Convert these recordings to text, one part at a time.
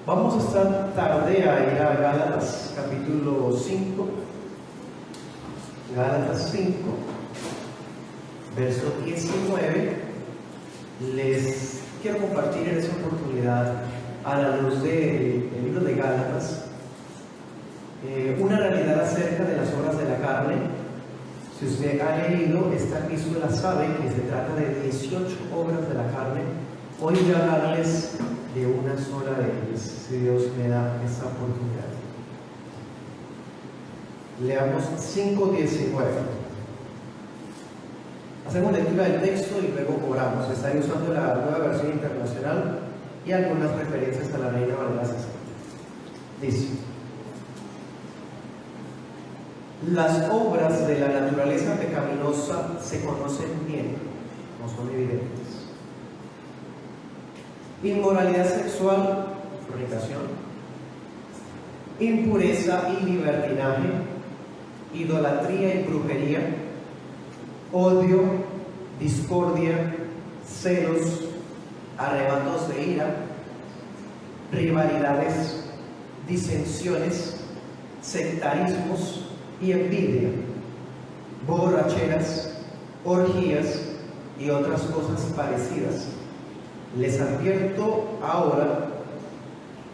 Vamos esta tarde a ir a Gálatas capítulo 5, Gálatas 5, verso 19. Les quiero compartir en esta oportunidad, a la luz del libro de Gálatas, una realidad acerca de las obras de la carne. Si usted ha leído esta epístola, sabe que se trata de 18 obras de la carne. Hoy voy a hablarles de una sola de ellas, si Dios me da esta oportunidad. Leamos 5:19. Hacemos lectura del texto y luego oramos. Estaré usando la Nueva Versión Internacional y algunas referencias a la Reina Valera 60. Dice: las obras de la naturaleza pecaminosa se conocen bien, no son evidentes. Inmoralidad sexual, fornicación, impureza y libertinaje, idolatría y brujería, odio, discordia, celos, arrebatos de ira, rivalidades, disensiones, sectarismos y envidia, borracheras, orgías y otras cosas parecidas. Les advierto ahora,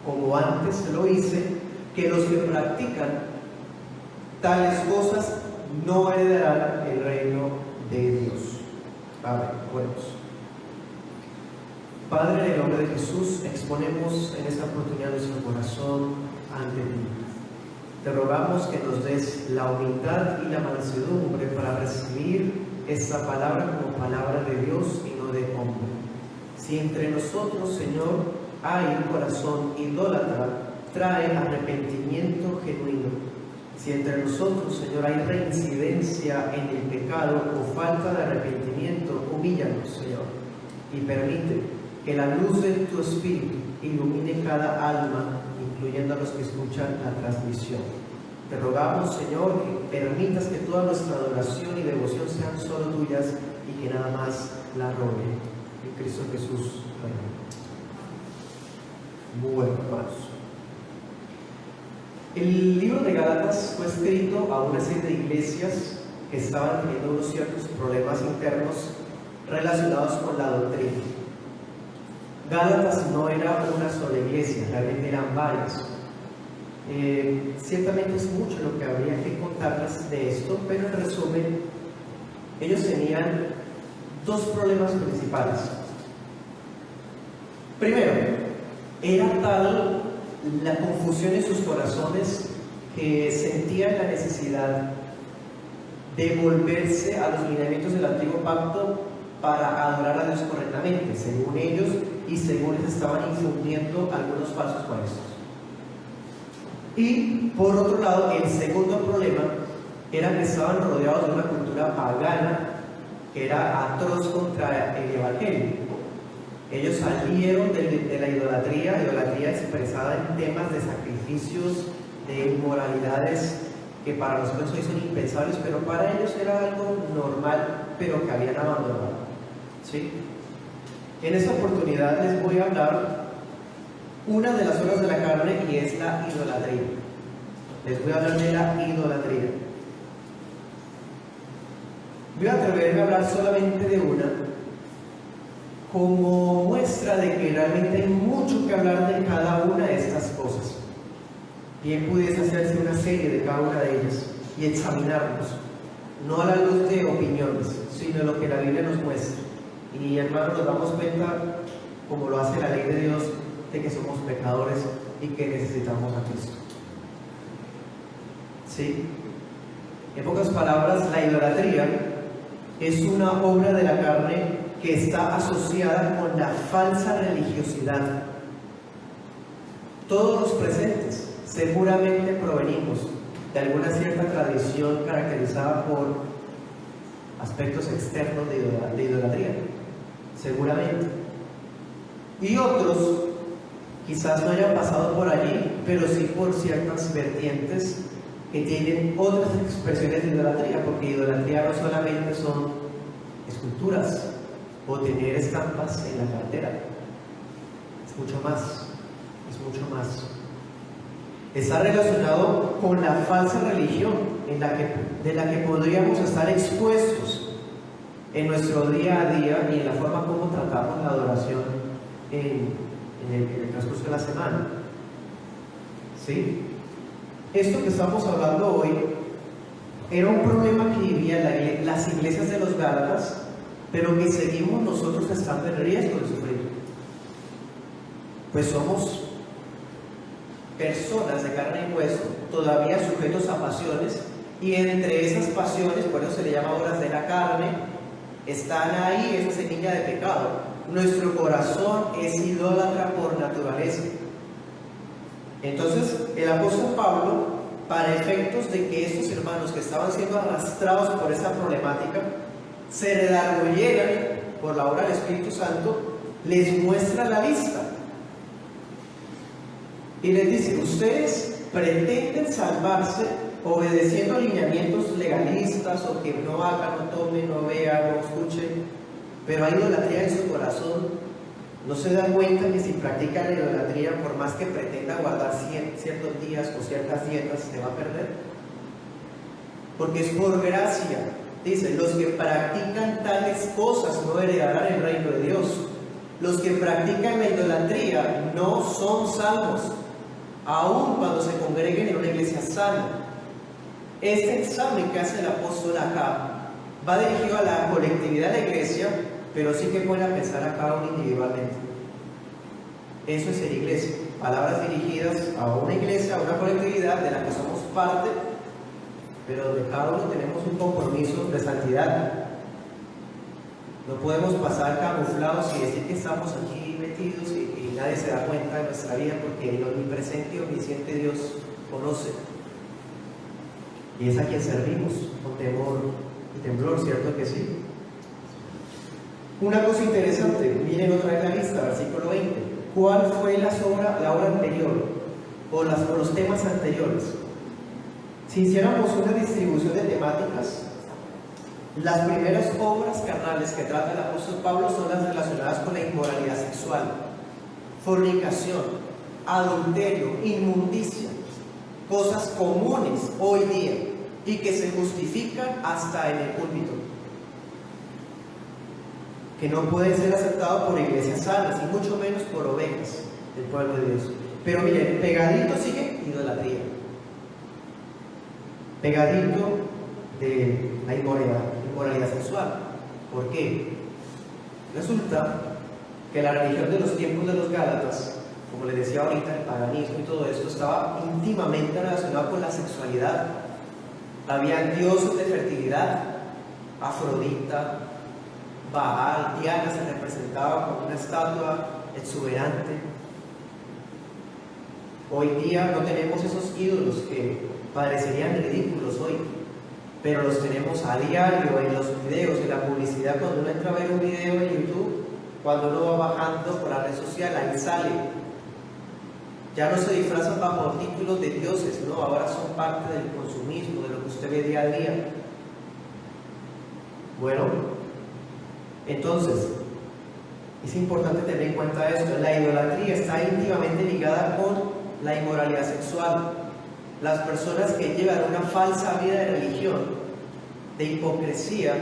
como antes lo hice, que los que practican tales cosas no heredarán el reino de Dios. Amén. Oremos. Padre, en el nombre de Jesús, exponemos en esta oportunidad nuestro corazón ante ti. Te rogamos que nos des la humildad y la mansedumbre para recibir esta palabra como palabra de Dios y no de hombre. Si entre nosotros, Señor, hay un corazón idólatra, trae arrepentimiento genuino. Si entre nosotros, Señor, hay reincidencia en el pecado o falta de arrepentimiento, humíllanos, Señor, y permite que la luz de tu Espíritu ilumine cada alma, incluyendo a los que escuchan la transmisión. Te rogamos, Señor, que permitas que toda nuestra adoración y devoción sean solo tuyas y que nada más la robe. En Cristo Jesús. Amén. Bueno, hermanos, el libro de Gálatas fue escrito a una serie de iglesias que estaban teniendo unos ciertos problemas internos relacionados con la doctrina. Gálatas no era una sola iglesia, realmente eran varias. Ciertamente es mucho lo que habría que contarles de esto, pero en resumen, ellos tenían dos problemas principales. Primero, era tal la confusión en sus corazones que sentían la necesidad de volverse a los lineamientos del antiguo pacto para adorar a Dios correctamente, según ellos y según les estaban infundiendo algunos falsos maestros. Y por otro lado, el segundo problema era que estaban rodeados de una cultura pagana que era atroz contra el evangelio. Ellos salieron de la idolatría expresada en temas de sacrificios, de inmoralidades que para nosotros hoy son impensables, pero para ellos era algo normal, pero que habían abandonado. ¿Sí? En esta oportunidad les voy a hablar una de las obras de la carne y es la idolatría. Les voy a hablar de la idolatría. Voy a atreverme a hablar solamente de una, como muestra de que realmente hay mucho que hablar de cada una de estas cosas. Bien pudiese hacerse una serie de cada una de ellas y examinarnos, no a la luz de opiniones, sino lo que la Biblia nos muestra. Y hermanos, nos damos cuenta, como lo hace la ley de Dios, de que somos pecadores y que necesitamos a Cristo. ¿Sí? En pocas palabras, la idolatría es una obra de la carne que está asociada con la falsa religiosidad. Todos los presentes seguramente provenimos de alguna cierta tradición caracterizada por aspectos externos de idolatría, seguramente. Y otros quizás no hayan pasado por allí, pero sí por ciertas vertientes que tienen otras expresiones de idolatría, porque idolatría no solamente son esculturas o tener estampas en la cartera, es mucho más. es mucho más. Está relacionado con la falsa religión de la que podríamos estar expuestos en nuestro día a día y en la forma como tratamos la adoración en el transcurso de la semana. ¿Sí? Esto que estamos hablando hoy era un problema que vivían las iglesias de los Gálatas, pero que seguimos nosotros estando en riesgo de sufrir. Pues somos personas de carne y hueso, todavía sujetos a pasiones, y entre esas pasiones, por eso se le llama obras de la carne, están ahí esa semilla de pecado. Nuestro corazón es idólatra por naturaleza. Entonces, el apóstol Pablo, para efectos de que estos hermanos que estaban siendo arrastrados por esa problemática se redarguyeran por la obra del Espíritu Santo, les muestra la lista y les dice: ustedes pretenden salvarse obedeciendo alineamientos legalistas, o que no hagan, no tomen, no vean, no escuchen, pero hay idolatría en su corazón. No se dan cuenta que si practican la idolatría, por más que pretenda guardar ciertos días o ciertas dietas, se va a perder, porque es por gracia. Dice: los que practican tales cosas no heredarán el reino de Dios. Los que practican la idolatría no son salvos, aun cuando se congreguen en una iglesia sana. Este examen que hace el apóstol acá va dirigido a la colectividad de la iglesia, pero sí que pone a pensar a cada uno individualmente. Eso es ser iglesia. Palabras dirigidas a una iglesia, a una colectividad de la que somos parte, pero donde cada uno tenemos un compromiso de santidad. No podemos pasar camuflados y decir que estamos aquí metidos y nadie se da cuenta de nuestra vida, porque el omnipresente y omnisciente Dios conoce. Y es a quien servimos con temor y temblor, ¿cierto que sí? Una cosa interesante, miren otra vez la lista, versículo 20. ¿Cuál fue la obra anterior o los temas anteriores? Si hiciéramos una distribución de temáticas, las primeras obras carnales que trata el apóstol Pablo son las relacionadas con la inmoralidad sexual, fornicación, adulterio, inmundicia, cosas comunes hoy día y que se justifican hasta en el púlpito, que no pueden ser aceptados por iglesias sanas y mucho menos por ovejas del pueblo de Dios. Pero miren, pegadito sigue idolatría, pegadito de la inmoralidad sexual. ¿Por qué? Resulta que la religión de los tiempos de los Gálatas, como les decía ahorita, el paganismo y todo esto, estaba íntimamente relacionado con la sexualidad. Había dioses de fertilidad, Afrodita, Baal, Diana se representaba como una estatua exuberante. Hoy día no tenemos esos ídolos que parecerían ridículos hoy, pero los tenemos a diario en los videos, en la publicidad. Cuando uno entra a ver un video en YouTube, cuando uno va bajando por la red social, ahí sale. Ya no se disfrazan bajo títulos de dioses, no, ahora son parte del consumismo, de lo que usted ve día a día. Bueno, entonces, es importante tener en cuenta esto. La idolatría está íntimamente ligada con la inmoralidad sexual. Las personas que llevan una falsa vida de religión, de hipocresía,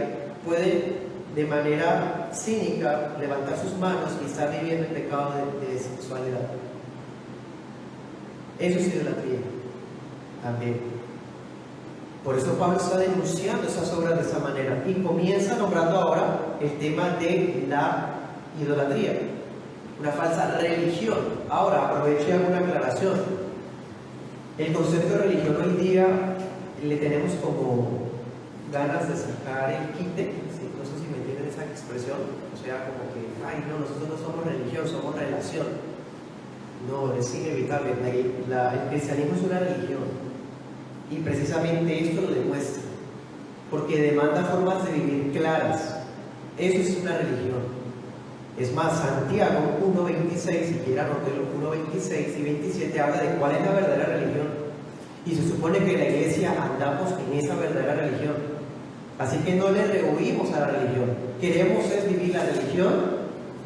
pueden de manera cínica levantar sus manos y estar viviendo el pecado de sexualidad. Eso es idolatría también. Por eso Pablo está denunciando esas obras de esa manera y comienza nombrando ahora el tema de la idolatría, una falsa religión. Ahora aprovecho y hago una aclaración. El concepto de religión hoy día le tenemos como ganas de sacar el quite, ¿sí? No sé si me entienden esa expresión, o sea, como que, ay no, nosotros no somos religión, somos relación. No, es inevitable. El cristianismo es una religión y precisamente esto lo demuestra, porque demanda formas de vivir claras. Eso es una religión. Es más, Santiago 1.26, si quieren anotarlo, 1.26 y 27 habla de cuál es la verdadera religión, y se supone que en la iglesia andamos en esa verdadera religión. Así que no le rehuimos a la religión, queremos es vivir la religión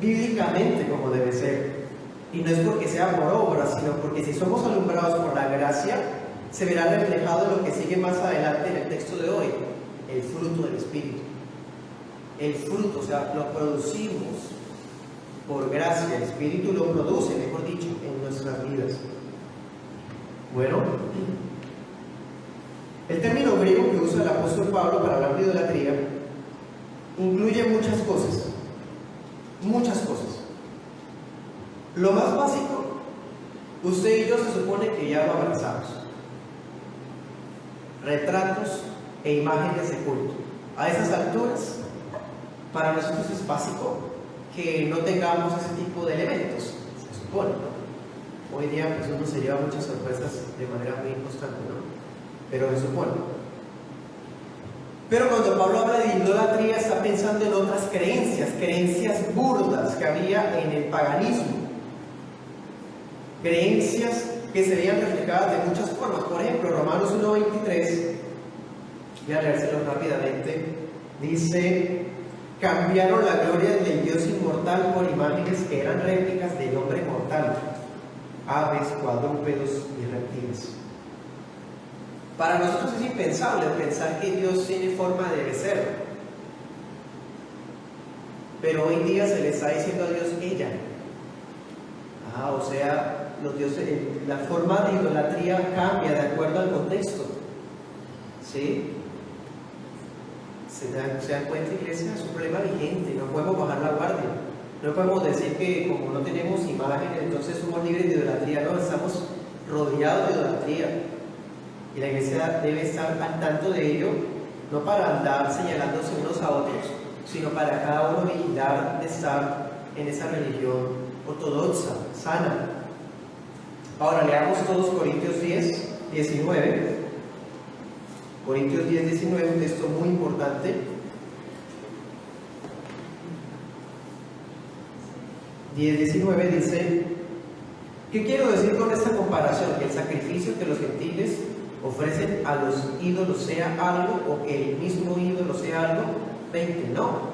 bíblicamente como debe ser. Y no es porque sea por obra, sino porque si somos alumbrados por la gracia, se verá reflejado en lo que sigue más adelante en el texto de hoy, el fruto del Espíritu. El fruto, o sea, lo producimos por gracia, el Espíritu lo produce, mejor dicho, en nuestras vidas. Bueno, el término griego que usa el apóstol Pablo para hablar de idolatría incluye muchas cosas, muchas cosas. Lo más básico, usted y yo se supone que ya lo abrazamos. Retratos e imágenes de culto. A esas alturas, para nosotros es básico que no tengamos ese tipo de elementos, se supone, ¿no? Hoy día pues uno se lleva muchas sorpresas de manera muy constante, ¿no? Pero se supone. Pero cuando Pablo habla de idolatría está pensando en otras creencias burdas que había en el paganismo. Creencias que se veían reflejadas de muchas formas. Por ejemplo, Romanos 1:23, voy a leérselo rápidamente, dice: cambiaron la gloria del Dios inmortal por imágenes que eran réplicas del hombre mortal, aves, cuadrúpedos y reptiles. Para nosotros es impensable pensar que Dios tiene forma de becerro, pero hoy día se le está diciendo a Dios ella. O sea, los dioses, la forma de idolatría cambia de acuerdo al contexto. ¿Sí? ¿Se dan cuenta, iglesia? Es un problema vigente, no podemos bajar la guardia. No podemos decir que como no tenemos imágenes, entonces somos libres de idolatría. No, estamos rodeados de idolatría. Y la iglesia debe estar al tanto de ello, no para andar señalándose unos a otros, sino para cada uno vigilar de estar en esa religión ortodoxa, sana. Ahora leamos todos Corintios 10:19. Corintios 10:19, un texto muy importante. 10:19 dice: ¿qué quiero decir con esta comparación? Que el sacrificio que los gentiles ofrecen a los ídolos sea algo, o que el mismo ídolo sea algo. 20, no.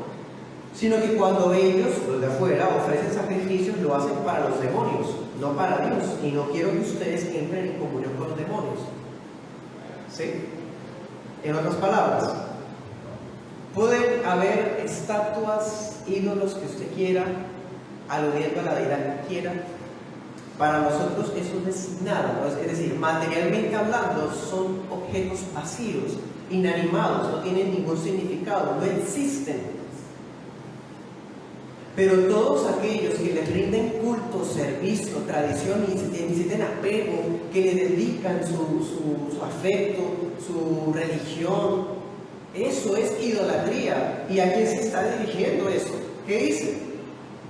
Sino que cuando ellos, los de afuera, ofrecen sacrificios, lo hacen para los demonios, no para Dios. Y no quiero que ustedes entren en comunión con los demonios. ¿Sí? En otras palabras, pueden haber estatuas, ídolos que usted quiera, aludiendo a la deidad que quiera. Para nosotros eso no es nada, ¿no? Es decir, materialmente hablando, son objetos vacíos, inanimados, no tienen ningún significado, no existen. Pero todos aquellos que les rinden culto, servicio, tradición y sienten apego, que le dedican su afecto, su religión, eso es idolatría. ¿Y a quién se está dirigiendo eso? ¿Qué dice?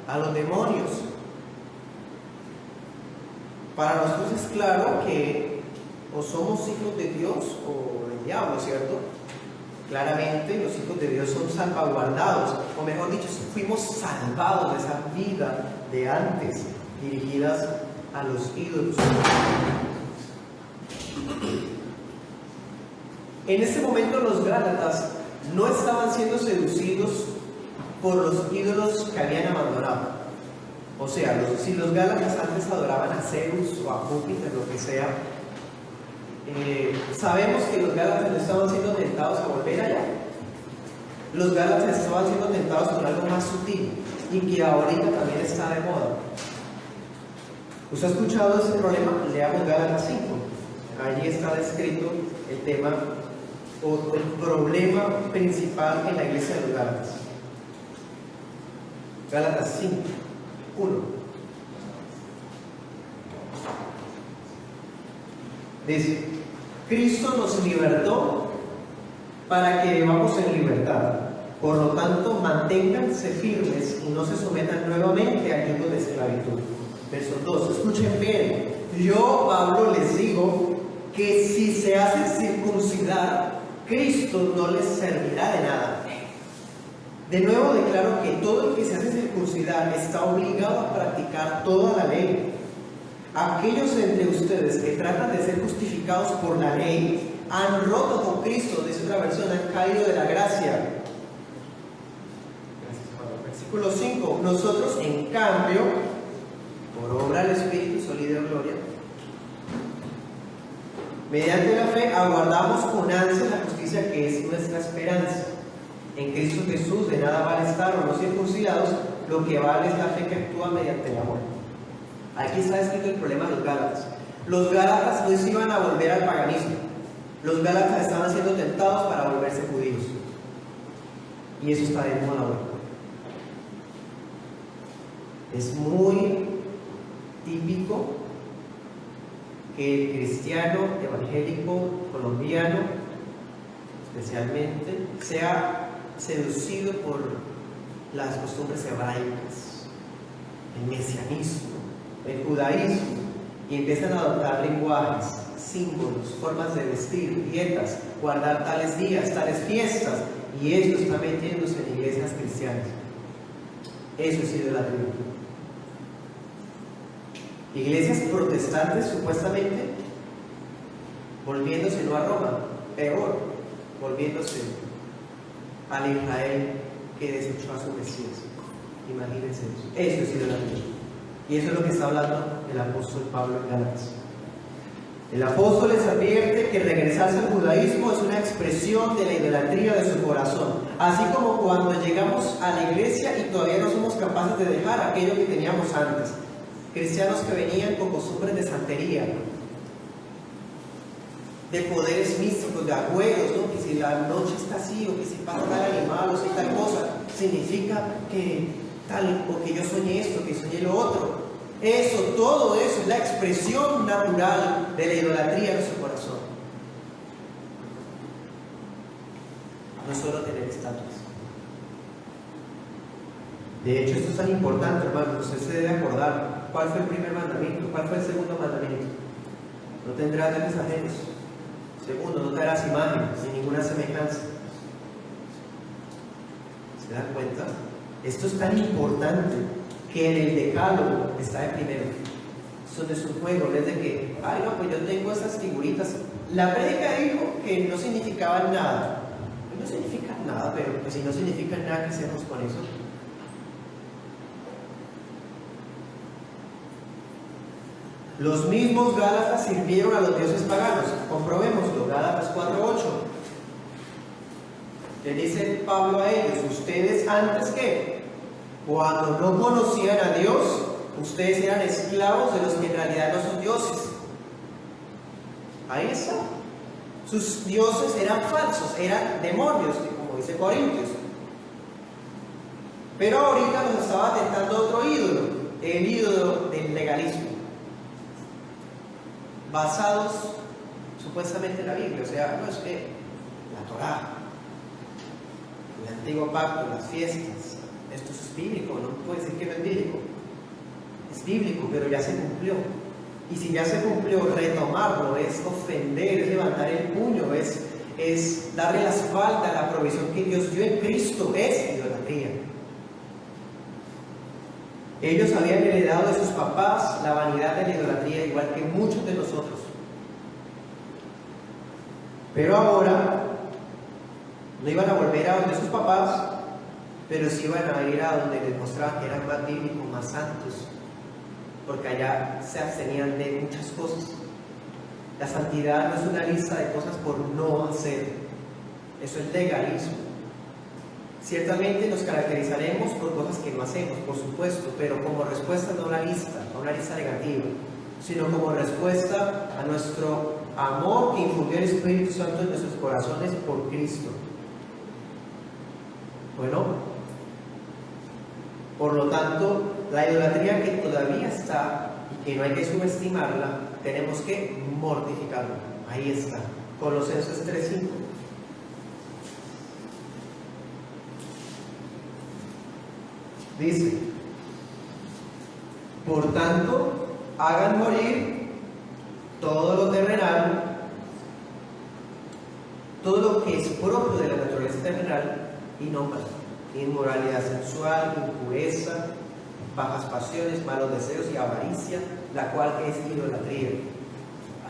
A los demonios. Para nosotros es claro que o somos hijos de Dios o del diablo, ¿cierto? Claramente los hijos de Dios son salvaguardados, o mejor dicho, fuimos salvados de esa vida de antes, dirigidas a los ídolos. En ese momento los gálatas no estaban siendo seducidos por los ídolos que habían abandonado. O sea, si los gálatas antes adoraban a Zeus o a Júpiter, lo que sea, sabemos que los gálatas no estaban siendo tentados a volver allá. Los gálatas estaban siendo tentados por algo más sutil y que ahorita también está de moda. ¿Usted ha escuchado ese problema? Leamos Gálatas 5. Allí está descrito el tema o el problema principal en la iglesia de los gálatas. Gálatas 5, 1. Dice: Cristo nos libertó para que vivamos en libertad. Por lo tanto, manténganse firmes y no se sometan nuevamente al yugo de esclavitud. Verso 2. Escuchen bien. Yo, Pablo, les digo que si se hacen circuncidar, Cristo no les servirá de nada. De nuevo declaro que todo el que se hace circuncidar está obligado a practicar toda la ley. Aquellos entre ustedes que tratan de ser justificados por la ley han roto con Cristo, dice otra versión, han caído de la gracia. Versículo 5. Nosotros, en cambio, por obra del Espíritu, sólido de gloria. Mediante la fe aguardamos con ansia la justicia que es nuestra esperanza. En Cristo Jesús de nada vale estar o no circuncidados, lo que vale es la fe que actúa mediante el amor. Aquí está escrito el problema de los Gálatas. Los Gálatas no se iban a volver al paganismo. Los Gálatas estaban siendo tentados para volverse judíos. Y eso está de moda ahora. Es muy típico que el cristiano evangélico colombiano, especialmente, sea seducido por las costumbres hebraicas, el mesianismo, el judaísmo, y empiezan a adoptar lenguajes, símbolos, formas de vestir, dietas, guardar tales días, tales fiestas, y esto está metiéndose en iglesias cristianas. Eso es idolatría. Iglesias protestantes supuestamente volviéndose no a Roma, peor, volviéndose al Israel que desechó a su Mesías. Imagínense eso. Eso es idolatría. Y eso es lo que está hablando el apóstol Pablo en Gálatas. El apóstol les advierte que regresarse al judaísmo es una expresión de la idolatría de su corazón, así como cuando llegamos a la iglesia y todavía no somos capaces de dejar aquello que teníamos antes. Cristianos que venían con costumbres de santería, de poderes místicos, de juegos, ¿no? Que si la noche está así, o que si pasa tal animal, o si tal cosa, significa que tal, o que yo soñé esto, que soñé lo otro. Eso, todo eso es la expresión natural de la idolatría de su corazón. No solo tener estatuas. De hecho, esto es tan importante, hermano, usted se debe acordar cuál fue el primer mandamiento, cuál fue el segundo mandamiento. No tendrás dioses ajenos. Segundo, no te harás imágenes ni ninguna semejanza. ¿Se dan cuenta? Esto es tan importante que en el decálogo está de primero. Eso no es un juego, no es de que, ay no, pues yo tengo esas figuritas. La prédica dijo que no significaban nada. No significan nada, pero pues si no significan nada, ¿qué hacemos con eso? Los mismos Gálatas sirvieron a los dioses paganos. Comprobémoslo, Gálatas 4:8. Le dice Pablo a ellos: ustedes antes que, cuando no conocían a Dios, ustedes eran esclavos de los que en realidad no son dioses. Ahí está. Sus dioses eran falsos, eran demonios, como dice Corintios. Pero ahorita nos estaba tentando otro ídolo, el ídolo del legalismo, basados supuestamente en la Biblia. O sea, no es que la Torá, el antiguo pacto, las fiestas, esto es bíblico, no puede decir que no es bíblico. Es bíblico, pero ya se cumplió. Y si ya se cumplió, retomarlo es ofender, es levantar el puño, es darle la espalda a la provisión que Dios dio en Cristo, es idolatría. Ellos habían heredado de sus papás la vanidad de la idolatría, igual que muchos de nosotros. Pero ahora no iban a volver a donde sus papás, pero sí iban a ir a donde les mostraban que eran más bíblicos, más santos, porque allá se abstenían de muchas cosas. La santidad no es una lista de cosas por no hacer, eso es legalismo. Ciertamente nos caracterizaremos por cosas que no hacemos, por supuesto, pero como respuesta no a una lista negativa, sino como respuesta a nuestro amor que infundió el Espíritu Santo en nuestros corazones por Cristo. Bueno, por lo tanto, la idolatría que todavía está y que no hay que subestimarla, tenemos que mortificarla. Ahí está, Colosenses 3:5. Dice: por tanto, hagan morir todo lo terrenal, todo lo que es propio de la naturaleza terrenal, y no más: inmoralidad sexual, impureza, bajas pasiones, malos deseos y avaricia, la cual es idolatría.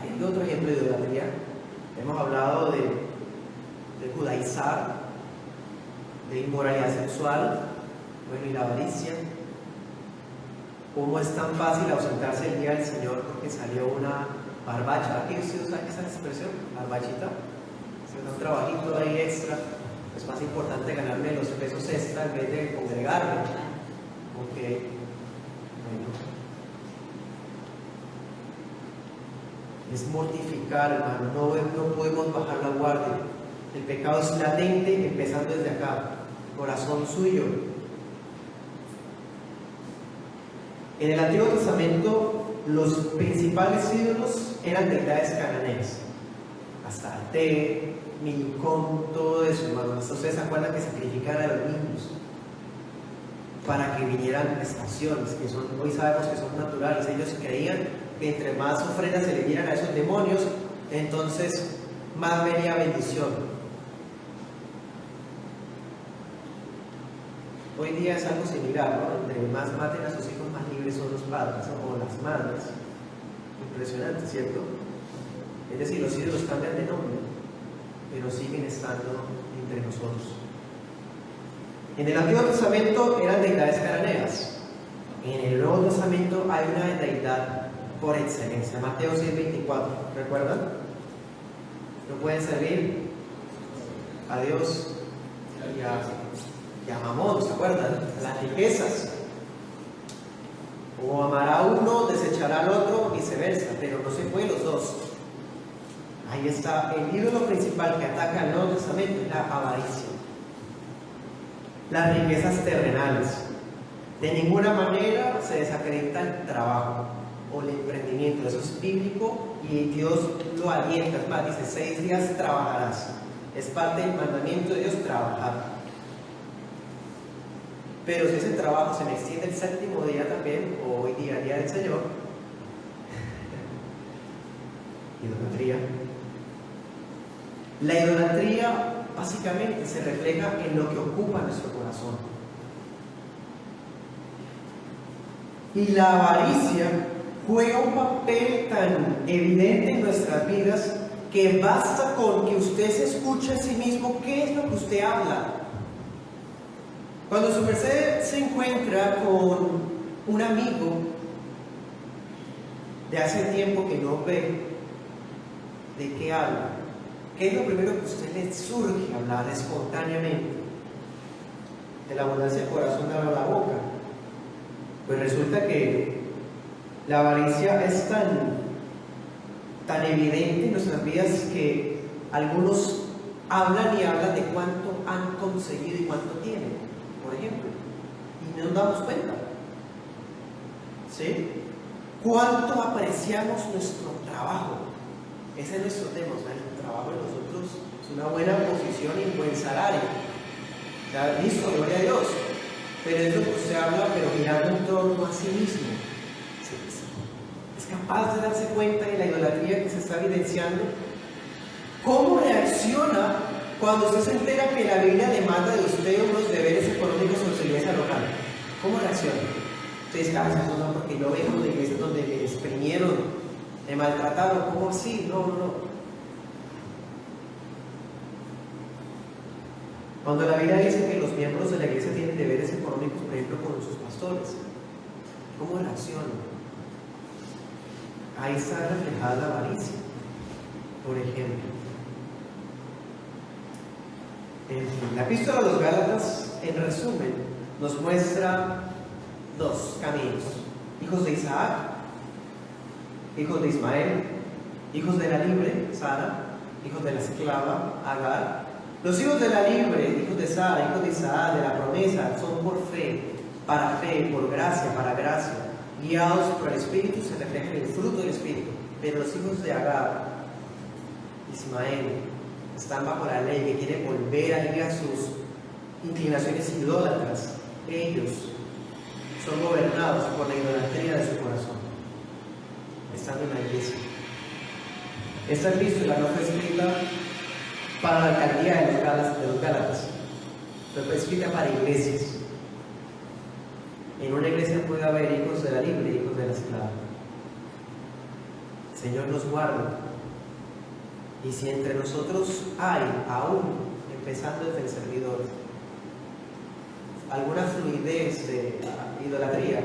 Hay otro ejemplo de idolatría. Hemos hablado de judaizar, de inmoralidad sexual, bueno, y la avaricia. ¿Cómo es tan fácil ausentarse el día del Señor porque salió una barbacha? ¿Aquí usted usa esa expresión? ¿Barbachita? Si da un trabajito ahí extra, es más importante ganarme los pesos extra en vez de congregarme. Ok, bueno. Es mortificar, hermano, no podemos bajar la guardia. El pecado es latente, empezando desde acá, corazón suyo. En el Antiguo Testamento, los principales ídolos eran deidades cananeas. Astarte, Milcom, todo eso, hermano. Ustedes se acuerdan que sacrificaban a los niños para que vinieran estaciones, que son, hoy sabemos que son naturales. Ellos creían que entre más ofrendas se le dieran a esos demonios, entonces más venía bendición. Hoy día es algo similar, ¿no? Entre más maten a sus hijos, más libres son los padres, ¿no? O las madres. Impresionante, ¿cierto? Es decir, los ídolos cambian de nombre, pero siguen estando entre nosotros. En el Antiguo Testamento eran deidades cananeas. En el Nuevo Testamento hay una deidad por excelencia. Mateo 6:24, ¿recuerdan? No pueden servir a Dios y a Mamón, ¿se acuerdan? Las riquezas. O amará a uno, desechará al otro, viceversa, pero no se pueden los dos. Ahí está el ídolo principal que ataca al Nuevo Testamento, es la avaricia. Las riquezas terrenales. De ninguna manera se desacredita el trabajo o el emprendimiento. Eso es bíblico y Dios lo alienta. Es más, dice 6 días trabajarás. Es parte del mandamiento de Dios trabajar. Pero si ese trabajo se me extiende el 7º día también, o hoy día, día del Señor, idolatría. La idolatría básicamente se refleja en lo que ocupa nuestro corazón. Y la avaricia juega un papel tan evidente en nuestras vidas que basta con que usted se escuche a sí mismo qué es lo que usted habla. Cuando su merced se encuentra con un amigo de hace tiempo que no ve, ¿de qué habla? ¿Qué es lo primero que a usted le surge hablar espontáneamente? De la abundancia del corazón habla la boca. Pues resulta que la avaricia es tan evidente en nuestras vidas que algunos hablan y hablan de cuánto han conseguido y cuánto tienen, por ejemplo, y no nos damos cuenta. ¿Sí? ¿Cuánto apreciamos nuestro trabajo? Ese es nuestro tema, o sea, el trabajo de nosotros es una buena posición y un buen salario. Ya, listo, gloria a Dios. Pero es lo que usted habla, pero mirando en torno a sí mismo. Es capaz de darse cuenta de la idolatría que se está evidenciando. ¿Cómo reacciona cuando usted se entera que la Biblia demanda de usted unos deberes económicos en su iglesia local? ¿Cómo reacciona? Usted dice, eso no, porque yo vengo de iglesias donde me exprimieron, me maltrataron. ¿Cómo así? No. Cuando la Biblia dice que los miembros de la iglesia tienen deberes económicos, por ejemplo, con sus pastores, ¿cómo reaccionan? Ahí está reflejada la avaricia, por ejemplo. En fin, la epístola a los Gálatas, en resumen, nos muestra 2 caminos: hijos de Isaac, hijos de Ismael, hijos de la libre, Sara, hijos de la esclava, Agar. Los hijos de la libre, hijos de Sara, hijos de Isaac, de la promesa, son por fe, para fe, por gracia, para gracia, guiados por el Espíritu, se refleja el fruto del Espíritu. Pero los hijos de Agar, Ismael, están bajo la ley, que quieren volver a ir a sus inclinaciones idólatras. Ellos son gobernados por la idolatría de su corazón, estando en la iglesia. Esta epístola no fue escrita para la alcaldía de los Gálatas, pero fue escrita para iglesias. En una iglesia puede haber hijos de la libre y hijos de la esclava. El Señor nos guarda. Y si entre nosotros hay, aún, empezando desde el servidor, alguna fluidez de idolatría,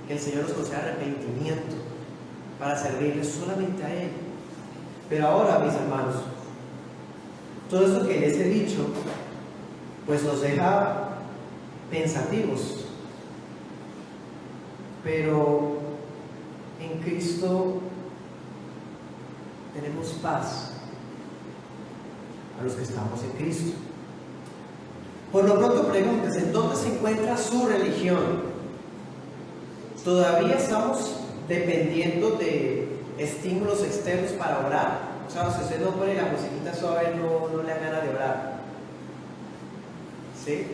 que el Señor nos conceda arrepentimiento para servirle solamente a Él. Pero ahora, mis hermanos, todo esto que les he dicho, pues nos deja pensativos. Pero en Cristo tenemos paz a los que estamos en Cristo. Por lo pronto pregúntese, ¿en dónde se encuentra su religión? ¿Todavía estamos dependiendo de estímulos externos para orar? O sea, si usted no pone la musiquita suave, no le da ganas de orar. ¿Sí?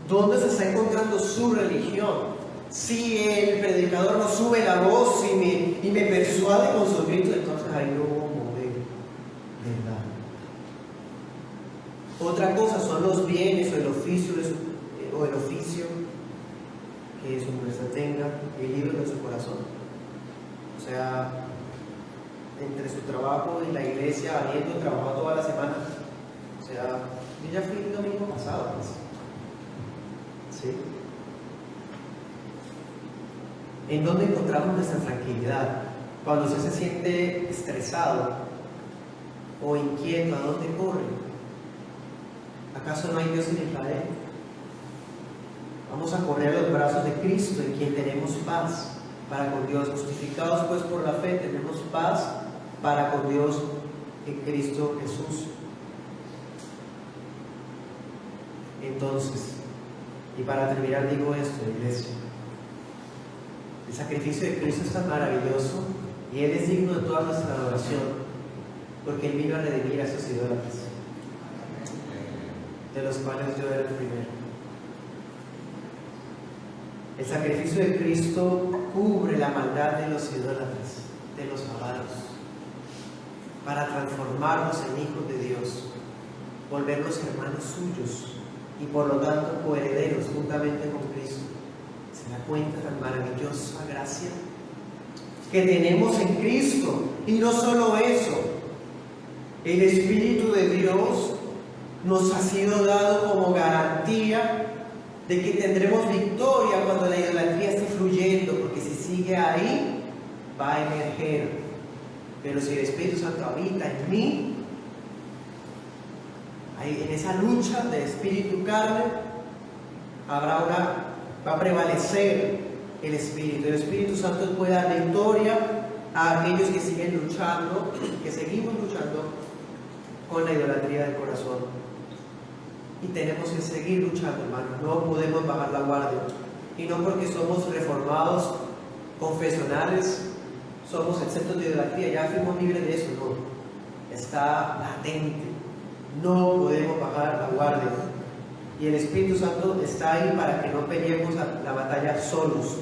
¿Dónde se está encontrando su religión? Si el predicador no sube la voz y me persuade con sus gritos, entonces ahí no hubo mover, ¿verdad? Otra cosa son los bienes o el oficio que su empresa tenga, el libro de su corazón. O sea, entre su trabajo y la iglesia, habiendo trabajado toda la semana. O sea, yo ya fui el domingo pasado, pues. ¿Sí? ¿En dónde encontramos nuestra tranquilidad? Cuando usted se siente estresado o inquieto, ¿a dónde corre? ¿Acaso no hay Dios en Israel? Vamos a correr a los brazos de Cristo, en quien tenemos paz para con Dios. Justificados pues por la fe, tenemos paz para con Dios en Cristo Jesús. Entonces, y para terminar digo esto, iglesia. El sacrificio de Cristo es tan maravilloso y Él es digno de toda nuestra adoración, porque Él vino a redimir a esos idólatras, de los cuales yo era el primero. El sacrificio de Cristo cubre la maldad de los idólatras, de los avaros, para transformarnos en hijos de Dios, volvernos hermanos suyos y por lo tanto coherederos juntamente con Cristo. ¿Se da cuenta tan maravillosa gracia que tenemos en Cristo? Y no solo eso, el Espíritu de Dios nos ha sido dado como garantía de que tendremos victoria cuando la idolatría esté fluyendo, porque si sigue ahí, va a emerger. Pero si el Espíritu Santo habita en mí, ahí, en esa lucha de espíritu y carne, va a prevalecer el Espíritu. El Espíritu Santo puede dar victoria a aquellos que siguen luchando, que seguimos luchando con la idolatría del corazón. Y tenemos que seguir luchando, hermanos. No podemos bajar la guardia. Y no porque somos reformados, confesionales, somos exentos de idolatría, ya fuimos libres de eso. No, está latente. No podemos bajar la guardia. Y el Espíritu Santo está ahí para que no peleemos la batalla solos.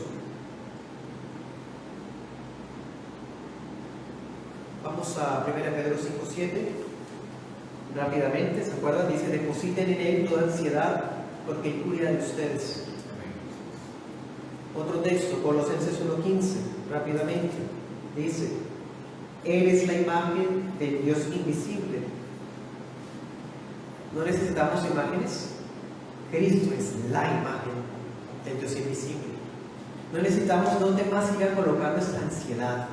Vamos a 1 Pedro 5:7. Rápidamente, ¿se acuerdan? Dice: depositen en Él toda ansiedad, porque Él cuida de ustedes. Otro texto, Colosenses 1:15, rápidamente, dice: Él es la imagen del Dios invisible. ¿No necesitamos imágenes? Cristo es la imagen del Dios invisible. No necesitamos dónde más ir a colocar nuestra ansiedad.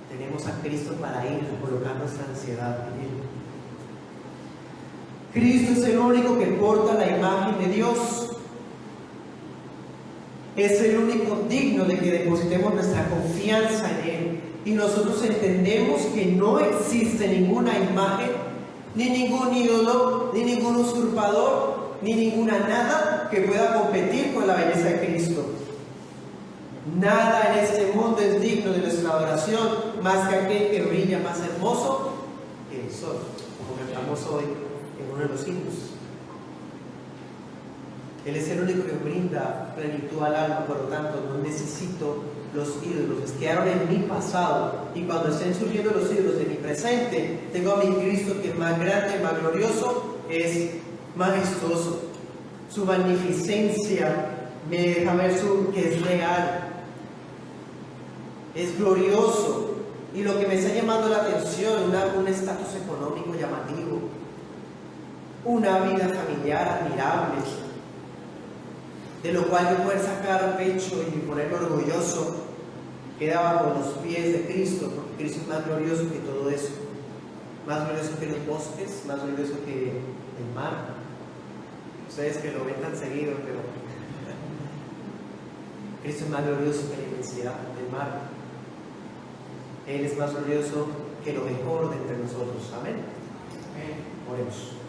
Tenemos a Cristo para ir a colocar nuestra ansiedad en Él. Cristo es el único que porta la imagen de Dios. Es el único digno de que depositemos nuestra confianza en Él. Y nosotros entendemos que no existe ninguna imagen, ni ningún ídolo, ni ningún usurpador, ni ninguna nada que pueda competir con la belleza de Cristo. Nada en este mundo es digno de nuestra adoración más que aquel que brilla más hermoso que el sol, como cantamos hoy en uno de los himnos. Él es el único que brinda plenitud al alma, por lo tanto no necesito los ídolos. Quedaron en mi pasado, y cuando estén surgiendo los ídolos de mi presente, tengo a mi Cristo, que es más grande, más glorioso, es majestuoso. Su magnificencia me deja ver que es real, es glorioso, y lo que me está llamando la atención, un estatus económico llamativo, una vida familiar admirable, de lo cual yo poder sacar pecho y ponerme orgulloso, queda bajo los pies de Cristo, porque Cristo es más glorioso que todo eso, más glorioso que los bosques, más glorioso que el mar. Ustedes que lo ven tan seguido, pero Cristo es más glorioso que la inmensidad del mar. Él es más glorioso que lo mejor de entre nosotros. Amén. Oremos.